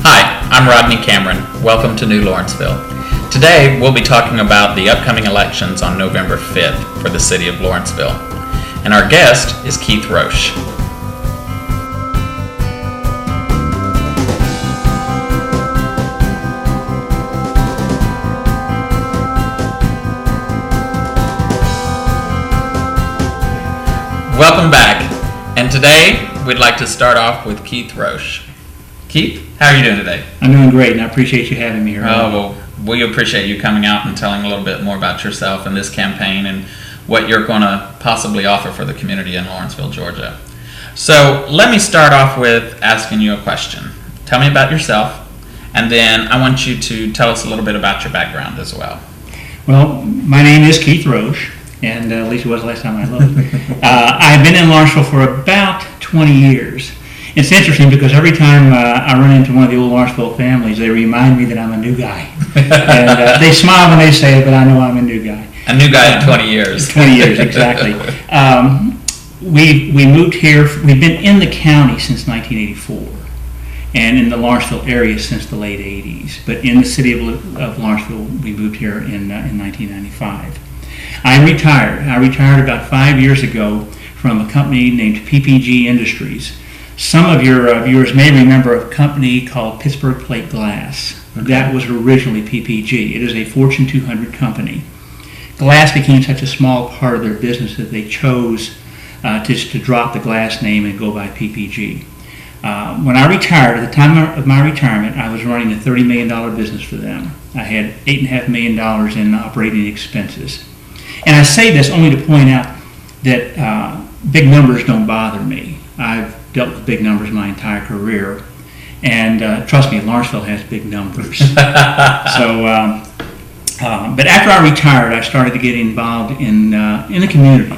Hi, I'm Rodney Camren. Welcome to New Lawrenceville. Today, we'll be talking about the upcoming elections on November 5th for the City of Lawrenceville. And our guest is Keith Roche. Welcome back. And today, we'd like to start off with Keith Roche. Keith, how are you doing today? I'm doing great, and I appreciate you having me here. Oh, well, we appreciate you coming out and telling a little bit more about yourself and this campaign and what you're going to possibly offer for the community in Lawrenceville, Georgia. So let me start off with asking you a question. Tell me about yourself, and then I want you to tell us a little bit about your background as well. Well, my name is Keith Roche, and at least it was the last time I looked. I've been in Lawrenceville for about 20 years. It's interesting because every time I run into one of the old Lawrenceville families, they remind me that I'm a new guy. And they smile when they say it, but I know I'm a new guy. A new guy in 20 years. 20 years, exactly. We moved here. We've been in the county since 1984 and in the Lawrenceville area since the late 80s. But in the city of Lawrenceville, we moved here in 1995. I'm retired. I retired about 5 years ago from a company named PPG Industries. Some of your viewers may remember a company called Pittsburgh Plate Glass. Okay. That was originally PPG. It is a Fortune 200 company. Glass became such a small part of their business that they chose to drop the glass name and go by PPG. When I retired, at the time of my retirement, I was running a $30 million business for them. I had $8.5 million in operating expenses. And I say this only to point out that big numbers don't bother me. I've dealt with big numbers my entire career, and trust me, Lawrenceville has big numbers. But after I retired, I started to get involved in the community,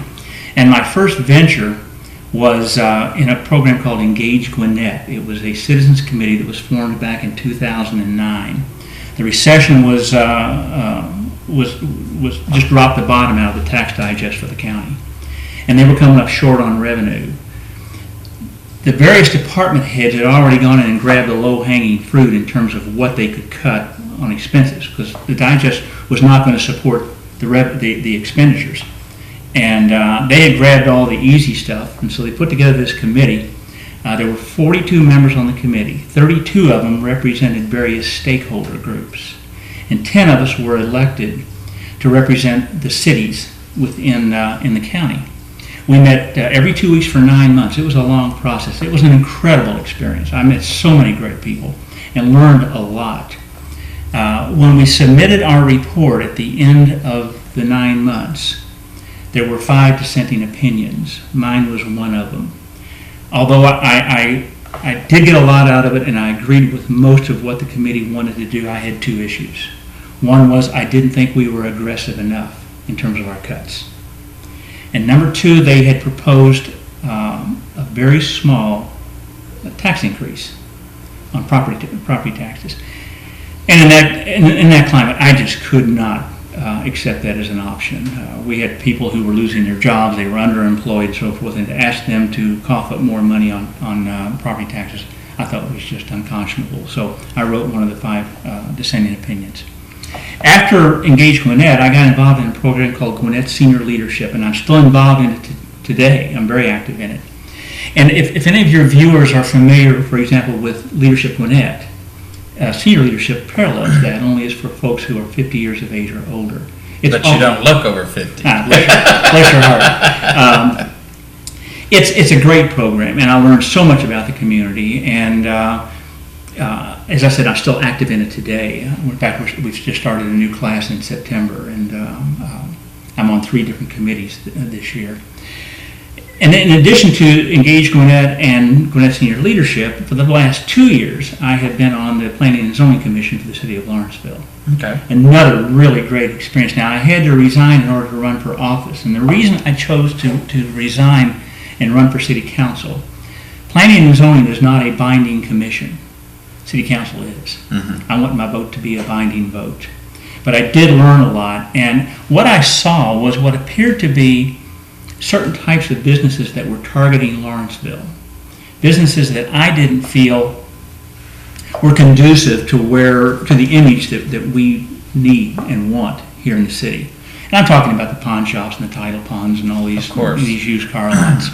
and my first venture was in a program called Engage Gwinnett. It was a citizens committee that was formed back in 2009. The recession was just dropped the bottom out of the tax digest for the county, and they were coming up short on revenue. The various department heads had already gone in and grabbed the low-hanging fruit in terms of what they could cut on expenses, because the digest was not going to support the expenditures. And they had grabbed all the easy stuff, and so they put together this committee. There were 42 members on the committee. 32 of them represented various stakeholder groups, and 10 of us were elected to represent the cities within in the county. We met every 2 weeks for 9 months. It was a long process. It was an incredible experience. I met so many great people and learned a lot. When we submitted our report at the end of the 9 months, there were 5 dissenting opinions. Mine was one of them. Although I did get a lot out of it and I agreed with most of what the committee wanted to do, I had 2 issues. One was I didn't think we were aggressive enough in terms of our cuts. And number 2, they had proposed a very small tax increase on property taxes. And in that climate, I just could not accept that as an option. We had people who were losing their jobs, they were underemployed and so forth, and to ask them to cough up more money on property taxes, I thought was just unconscionable. So I wrote one of the 5 dissenting opinions. After Engage Gwinnett, I got involved in a program called Gwinnett Senior Leadership, and I'm still involved in it today. I'm very active in it. And if any of your viewers are familiar, for example, with Leadership Gwinnett, senior leadership parallels that, only is for folks who are 50 years of age or older. But you don't look over 50. Bless your heart. It's a great program, and I learned so much about the community, and as I said, I'm still active in it today. In fact, we've just started a new class in September, and I'm on 3 different committees this year. And in addition to Engage Gwinnett and Gwinnett Senior Leadership, for the last 2 years, I have been on the Planning and Zoning Commission for the City of Lawrenceville. Okay. Another really great experience. Now, I had to resign in order to run for office, and the reason I chose to resign and run for City Council, Planning and Zoning is not a binding commission. City Council is. Mm-hmm. I want my vote to be a binding vote. But I did learn a lot, and what I saw was what appeared to be certain types of businesses that were targeting Lawrenceville. Businesses that I didn't feel were conducive to the image that we need and want here in the city. And I'm talking about the pawn shops and the title pawns and all these used car lots.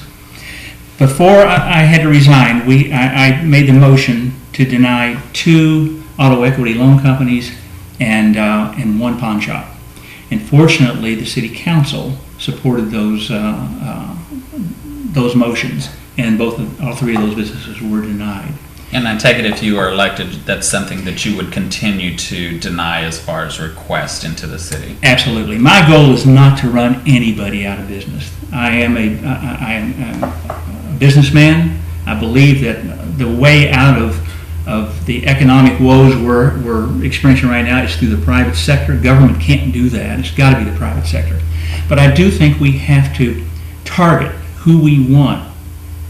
Before I had to resign, I made the motion to deny 2 auto equity loan companies and 1 pawn shop. And fortunately, the city council supported those motions, and all 3 of those businesses were denied. And I take it if you are elected, that's something that you would continue to deny as far as requests into the city? Absolutely. My goal is not to run anybody out of business. I am a businessman. I believe that the way out of the economic woes we're experiencing right now is through the private sector. Government can't do that. It's got to be the private sector. But I do think we have to target who we want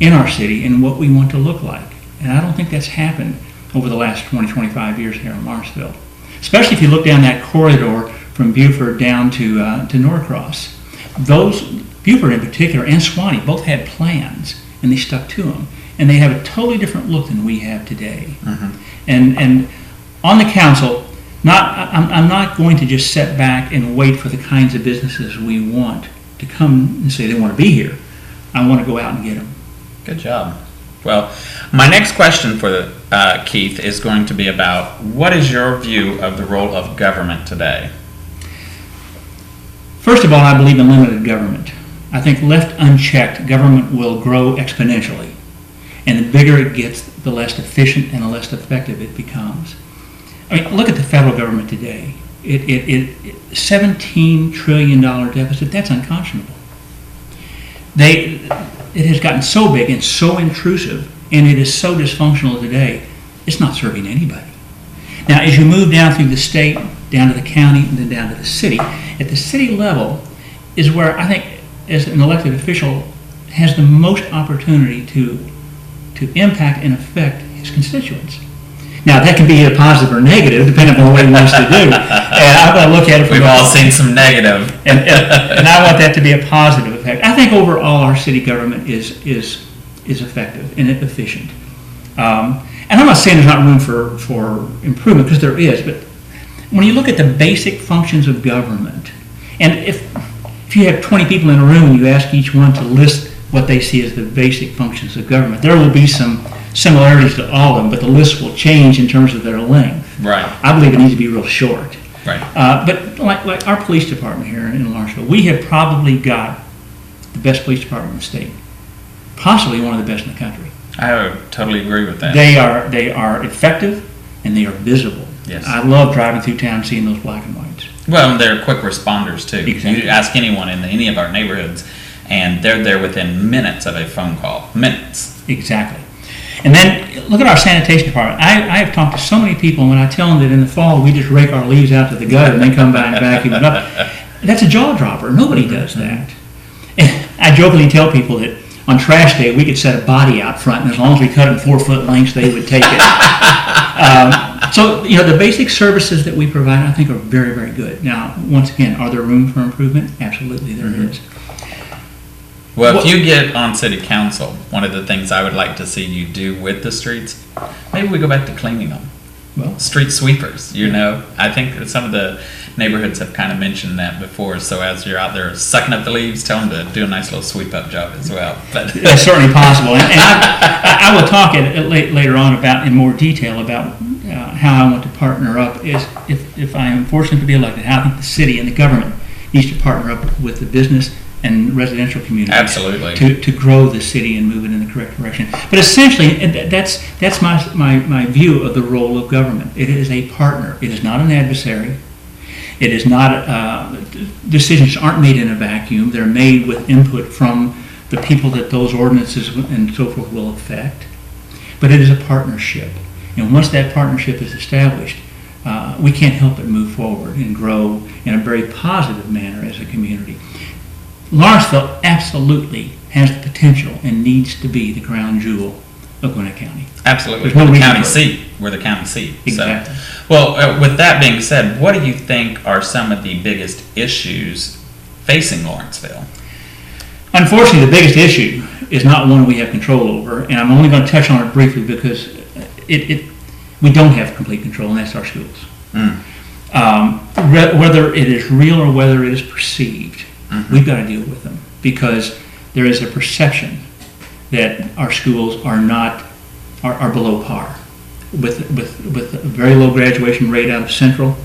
in our city and what we want to look like. And I don't think that's happened over the last 20, 25 years here in Lawrenceville. Especially if you look down that corridor from Buford down to Norcross. Buford in particular and Swanee both had plans, and they stuck to them. And they have a totally different look than we have today. Mm-hmm. And on the council, I'm not going to just sit back and wait for the kinds of businesses we want to come and say they want to be here. I want to go out and get them. Good job. Well, my next question for Keith is going to be about what is your view of the role of government today? First of all, I believe in limited government. I think left unchecked, government will grow exponentially. And the bigger it gets, the less efficient and the less effective it becomes. I mean, look at the federal government today. $17 trillion deficit, that's unconscionable. It has gotten so big and so intrusive, and it is so dysfunctional today, it's not serving anybody. Now, as you move down through the state, down to the county, and then down to the city, at the city level is where I think, as an elected official, has the most opportunity to impact and affect his constituents. Now, that can be either positive or negative, depending on what he wants to do. And I'm going to look at it from... We've all seen some negative. And I want that to be a positive effect. I think overall our city government is effective and efficient. And I'm not saying there's not room for improvement, because there is, but when you look at the basic functions of government, and if you have 20 people in a room and you ask each one to list what they see as the basic functions of government, there will be some similarities to all of them, but the list will change in terms of their length. Right. I believe it needs to be real short. Right. But like our police department here in Lawrenceville, we have probably got the best police department in the state, possibly one of the best in the country. I would totally agree with that. They are effective and they are visible. Yes. I love driving through town and seeing those black and whites. Well, and they're quick responders too. Exactly. You ask anyone in any of our neighborhoods, and they're there within minutes of a phone call. Minutes. Exactly. And then look at our sanitation department. I have talked to so many people, and when I tell them that in the fall we just rake our leaves out to the gutter and then come back and vacuum it up, that's a jaw dropper. Nobody does that. And I jokingly tell people that on trash day we could set a body out front, and as long as we cut it in 4-foot lengths, they would take it. So the basic services that we provide, I think, are very, very good. Now, once again, are there room for improvement? Absolutely, there is. Well, if you get on city council, one of the things I would like to see you do with the streets, maybe we go back to cleaning them. Well, street sweepers, I think some of the neighborhoods have kind of mentioned that before. So as you're out there sucking up the leaves, tell them to do a nice little sweep up job as well. But that's certainly possible. And I will talk later on in more detail about how I want to partner up. If I am fortunate to be elected, how I think the city and the government needs to partner up with the business and residential communities. Absolutely. To grow the city and move it in the correct direction. But essentially, that's my view of the role of government. It is a partner. It is not an adversary. It is not, decisions aren't made in a vacuum. They're made with input from the people that those ordinances and so forth will affect. But it is a partnership. And once that partnership is established, we can't help but move forward and grow in a very positive manner as a community. Lawrenceville absolutely has the potential and needs to be the crown jewel of Gwinnett County. Absolutely. We're the county seat. We're the county seat. Exactly. So, well, with that being said, what do you think are some of the biggest issues facing Lawrenceville? Unfortunately, the biggest issue is not one we have control over, and I'm only going to touch on it briefly because we don't have complete control, and that's our schools. Mm. Whether it is real or whether it is perceived, we've got to deal with them, because there is a perception that our schools are below par with a very low graduation rate out of Central.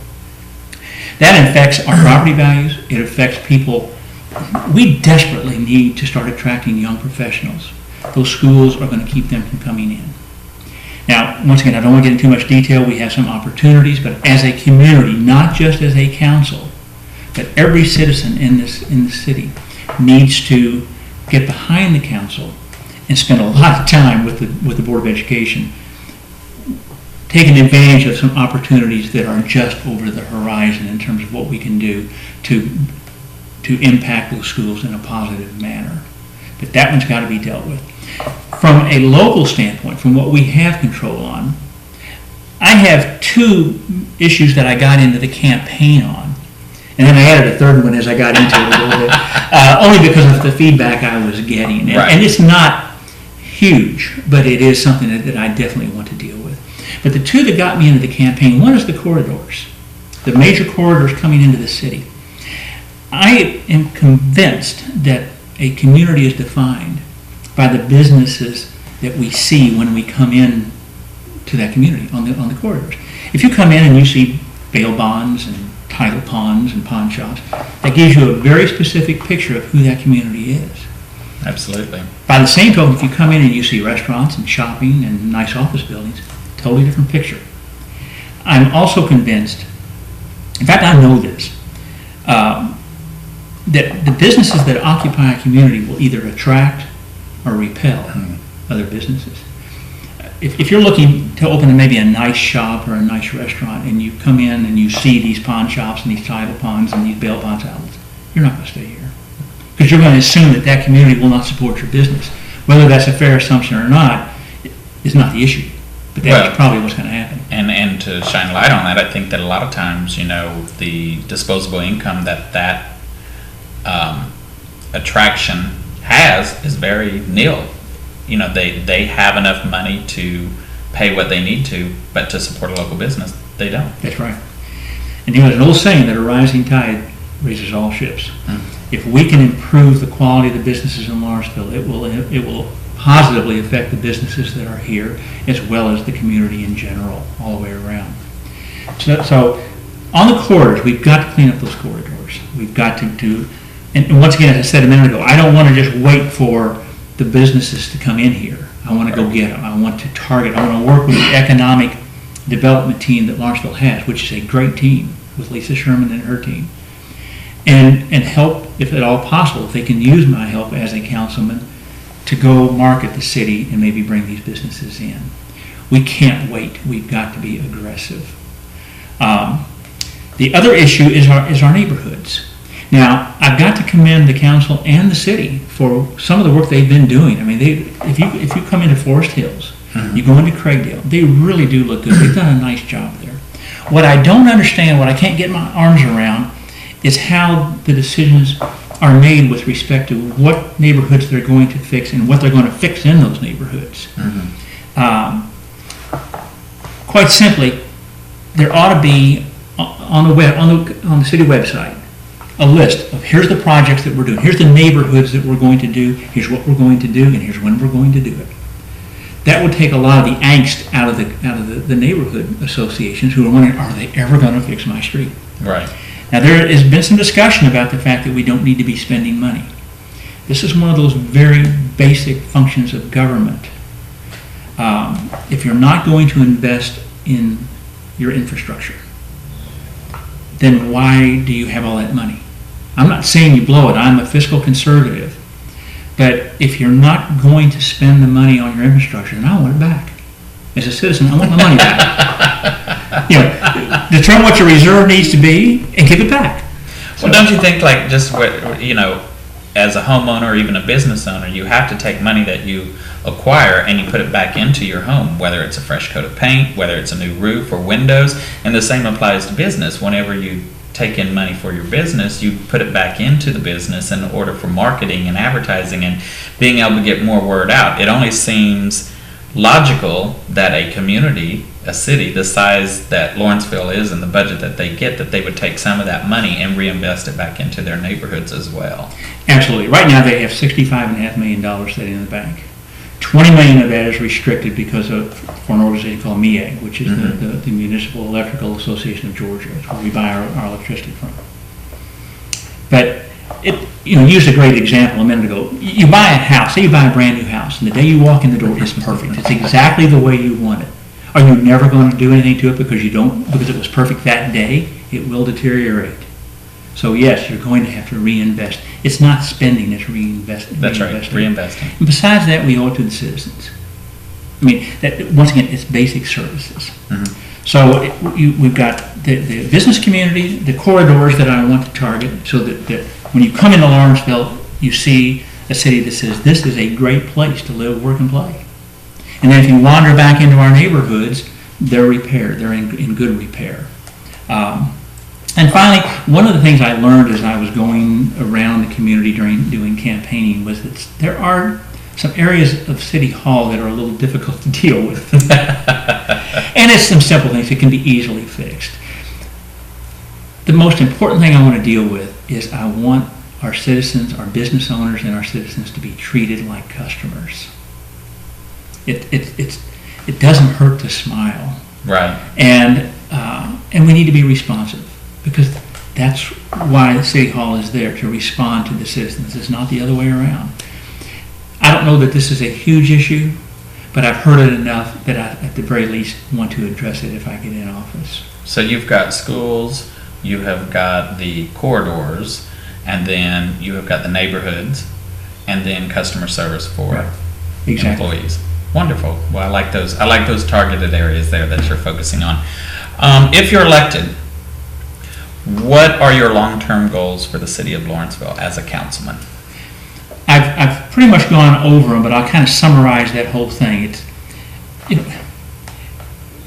That affects our property values. It affects people. We desperately need to start attracting young professionals. Those schools are going to keep them from coming in. Now, once again, I don't want to get into too much detail. We have some opportunities, but as a community, not just as a council, but every citizen in the city needs to get behind the council and spend a lot of time with the Board of Education, taking advantage of some opportunities that are just over the horizon in terms of what we can do to impact those schools in a positive manner. But that one's got to be dealt with. From a local standpoint, from what we have control on, I have two issues that I got into the campaign on, and then I added a third one as I got into it a little bit, only because of the feedback I was getting. Right. And it's not huge, but it is something that I definitely want to deal with. But the two that got me into the campaign, one is the corridors, the major corridors coming into the city. I am convinced that a community is defined by the businesses that we see when we come in to that community on the corridors. If you come in and you see bail bonds and title ponds and pawn shops, that gives you a very specific picture of who that community is. Absolutely. By the same token, if you come in and you see restaurants and shopping and nice office buildings, totally different picture. I'm also convinced, in fact I know this, that the businesses that occupy a community will either attract or repel other businesses. If you're looking to open maybe a nice shop or a nice restaurant, and you come in and you see these pawn shops and these title ponds and these bail bonds outlets, you're not going to stay here, because you're going to assume that that community will not support your business. Whether that's a fair assumption or not is not the issue, but that's probably what's going to happen. And to shine light on that, I think that a lot of times, the disposable income that attraction has is very nil. They have enough money to pay what they need to, but to support a local business, they don't. That's right. And there's an old saying that a rising tide raises all ships. If we can improve the quality of the businesses in Lawrenceville, it will positively affect the businesses that are here, as well as the community in general, all the way around. So on the corridors, we've got to clean up those corridors. We've got to do, and once again, as I said a minute ago, I don't want to just wait for the businesses to come in here. I want to go get them. I want to target. I want to work with the economic development team that Lawrenceville has, which is a great team with Lisa Sherman and her team, and help, if at all possible, if they can use my help as a councilman, to go market the city and maybe bring these businesses in. We can't wait. We've got to be aggressive. The other issue is our neighborhoods. Now, I've got to commend the council and the city for some of the work they've been doing. I mean, if you come into Forest Hills, you go into Craigdale, they really do look good. They've done a nice job there. What I don't understand, what I can't get my arms around, is how the decisions are made with respect to what neighborhoods they're going to fix and what they're going to fix in those neighborhoods. Quite simply, there ought to be on the city website a list of here's the projects that we're doing, here's the neighborhoods that we're going to do, here's what we're going to do, and here's when we're going to do it. That would take a lot of the angst out of the neighborhood associations who are wondering, are they ever going to fix my street? Right. Now, there has been some discussion about the fact that we don't need to be spending money. This is one of those very basic functions of government. If you're not going to invest in your infrastructure, then why do you have all that money? I'm not saying you blow it. I'm a fiscal conservative. But if you're not going to spend the money on your infrastructure, then I want it back. As a citizen, I want my money back. Determine what your reserve needs to be and give it back. Well, don't you think, like, just what, as a homeowner or even a business owner, you have to take money that you acquire and you put it back into your home, whether it's a fresh coat of paint, whether it's a new roof or windows, and the same applies to business. Whenever you take in money for your business, you put it back into the business in order for marketing and advertising and being able to get more word out. It only seems logical that a community, a city the size that Lawrenceville is and the budget that they get, that they would take some of that money and reinvest it back into their neighborhoods as well. Absolutely. Right now they have $65.5 million sitting in the bank. $20 million of that is restricted because of, for an organization called MEAG, which is the Municipal Electrical Association of Georgia. It's where we buy our electricity from. But you used a great example a minute ago. You buy a house, say you buy a brand new house, and the day you walk in the door, it's perfect. It's exactly the way you want it. Are you never going to do anything to it because it was perfect that day? It will deteriorate. So yes, you're going to have to reinvest. It's not spending, it's reinvesting. That's right, reinvesting. And besides that, we owe it to the citizens. I mean, that once again, it's basic services. Mm-hmm. So we've got the business community, the corridors that I want to target, so that when you come into Lawrenceville, you see a city that says, this is a great place to live, work, and play. And then if you wander back into our neighborhoods, they're repaired. They're in good repair. And finally, one of the things I learned as I was going around the community doing campaigning was that there are some areas of City Hall that are a little difficult to deal with. And it's some simple things that can be easily fixed. The most important thing I want to deal with is I want our citizens, our business owners, and our citizens to be treated like customers. It doesn't hurt to smile. Right. And we need to be responsive, because that's why the City Hall is there, to respond to the citizens. It's not the other way around. I don't know that this is a huge issue, but I've heard it enough that I, at the very least, want to address it if I get in office. So you've got schools, you have got the corridors, and then you have got the neighborhoods, and then customer service for employees. Wonderful. Well, I like those targeted areas there that you're focusing on. If you're elected, what are your long-term goals for the city of Lawrenceville as a councilman? I've pretty much gone over them, but I'll kind of summarize that whole thing. It's,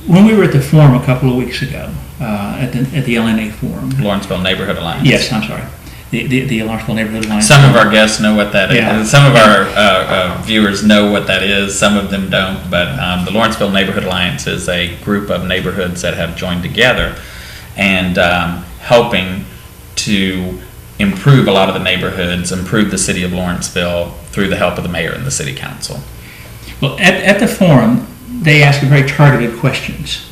when we were at the forum a couple of weeks ago, at the LNA forum. Lawrenceville Neighborhood Alliance. Yes, I'm sorry. The Lawrenceville Neighborhood Alliance. Some of our guests know what that is. Some of our viewers know what that is. Some of them don't. But the Lawrenceville Neighborhood Alliance is a group of neighborhoods that have joined together and helping to improve a lot of the neighborhoods, improve the city of Lawrenceville through the help of the mayor and the city council. Well, at the forum, they asked very targeted questions,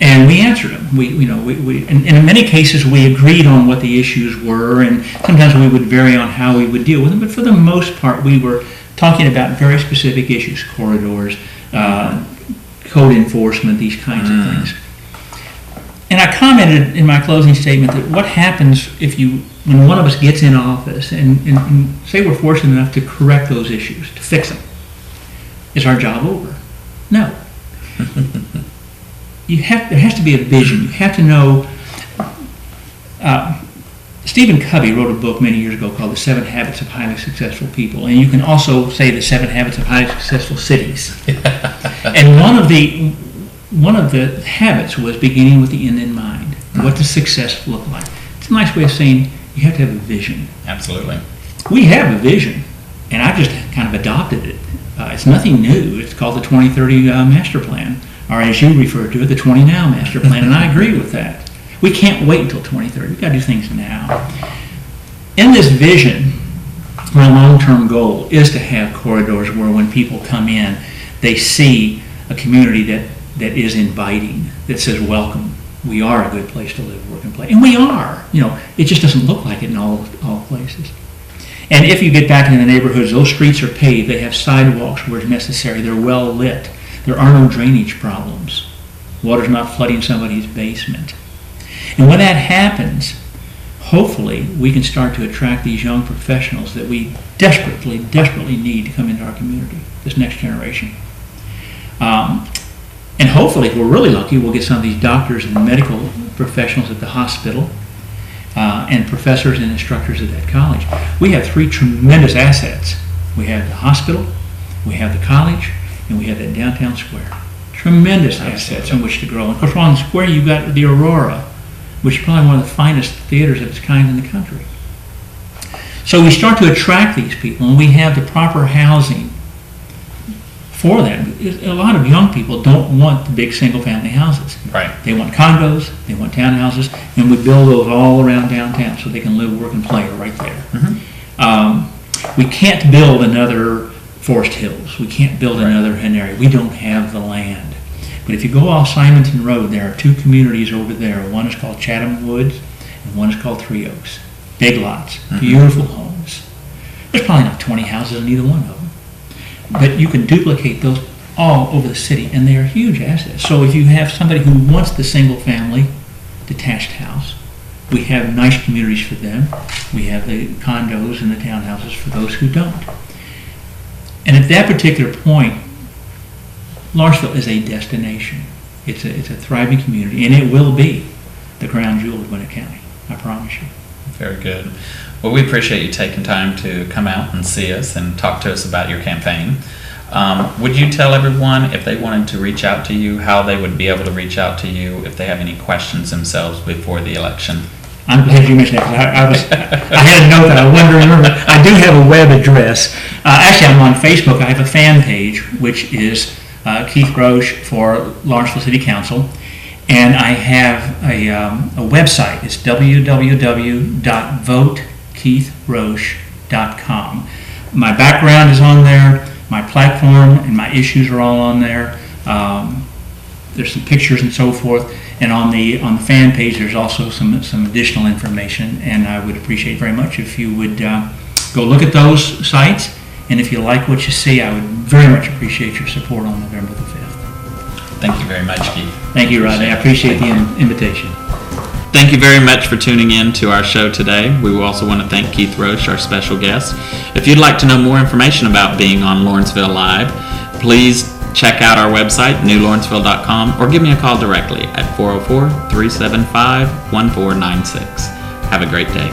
and we answered them. And in many cases, we agreed on what the issues were, and sometimes we would vary on how we would deal with them. But for the most part, we were talking about very specific issues: corridors, code enforcement, these kinds of things. And I commented in my closing statement that what happens when one of us gets in office and say we're fortunate enough to correct those issues, to fix them, is our job over? No. There has to be a vision. You have to know. Stephen Covey wrote a book many years ago called The 7 Habits of Highly Successful People, and you can also say The 7 Habits of Highly Successful Cities. And one of the habits was beginning with the end in mind. What does success look like? It's a nice way of saying you have to have a vision. Absolutely. We have a vision, and I've just kind of adopted it. It's nothing new. It's called the 2030 Master Plan, or as you refer to it, the 20 Now Master Plan, and I agree with that. We can't wait until 2030. We've got to do things now. In this vision, my long-term goal is to have corridors where when people come in, they see a community that is inviting, that says, welcome. We are a good place to live, work, and play. And we are. It just doesn't look like it in all places. And if you get back into the neighborhoods, those streets are paved. They have sidewalks where it's necessary. They're well lit. There are no drainage problems. Water's not flooding somebody's basement. And when that happens, hopefully we can start to attract these young professionals that we desperately need to come into our community, this next generation. And hopefully, if we're really lucky, we'll get some of these doctors and medical professionals at the hospital and professors and instructors at that college. We have 3 tremendous assets. We have the hospital, we have the college, and we have that downtown square. Tremendous assets in which to grow. And of course, on the square, you've got the Aurora, which is probably one of the finest theaters of its kind in the country. So we start to attract these people, and we have the proper housing for that. A lot of young people don't want the big single-family houses. Right. They want condos, they want townhouses, and we build those all around downtown so they can live, work, and play right there. We can't build another Forest Hills. We can't build another Hen area. We don't have the land. But if you go off Simonton Road, there are two communities over there. One is called Chatham Woods, and one is called Three Oaks. Big lots, beautiful homes. There's probably not 20 houses in either one of them. But you can duplicate those all over the city, and they are huge assets. So if you have somebody who wants the single-family detached house, we have nice communities for them. We have the condos and the townhouses for those who don't. And at that particular point, Lawrenceville is a destination. It's a thriving community, and it will be the crown jewel of Gwinnett County. I promise you. Very good. Well, we appreciate you taking time to come out and see us and talk to us about your campaign. Would you tell everyone, if they wanted to reach out to you, how they would be able to reach out to you if they have any questions themselves before the election? I'm glad you mentioned that, because I had a note that I wanted to remember. I do have a web address. Actually, I'm on Facebook. I have a fan page, which is Keith Roche for Lawrenceville City Council. And I have a website. It's www.votekeithroche.com. My background is on there. My platform and my issues are all on there. There's some pictures and so forth. And on the fan page, there's also some additional information. And I would appreciate very much if you would go look at those sites. And if you like what you see, I would very much appreciate your support on November the 5th. Thank you very much, Keith. Thank you, Rodney. I appreciate the invitation. Thank you very much for tuning in to our show today. We also want to thank Keith Roche, our special guest. If you'd like to know more information about being on Lawrenceville Live, please check out our website, newlawrenceville.com, or give me a call directly at 404-375-1496. Have a great day.